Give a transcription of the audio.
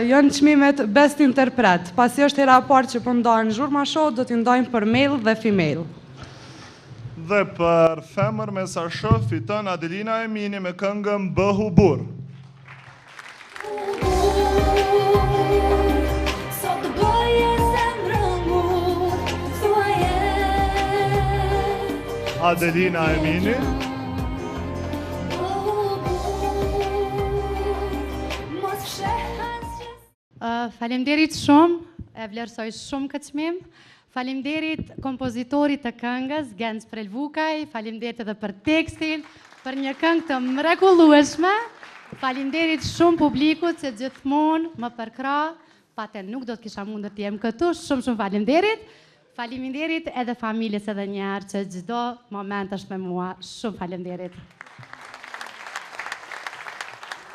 Janë çmimet Best Interpret. Pasi është hera e parë që po ndajnë Zhurma Show, do t'i ndajmë për male dhe female. Dhe për femër me sa shoh fiton Adelina Emini me këngën Bëhu Burr. Adelina Emini. Faleminderit shumë, e vlerësoj shumë këtë çmim. Faleminderit kompozitorit të këngës, Gens Prelvukaj, faleminderit edhe për tekstin, për një këngë të mrekullueshme. Faleminderit shumë publikut që gjithmonë më përkrah, paten nuk do të kisha mundër të jem këtu, shumë faleminderit. Faleminderit edhe familjes edhe një herë që çdo moment është me mua. Shumë faleminderit.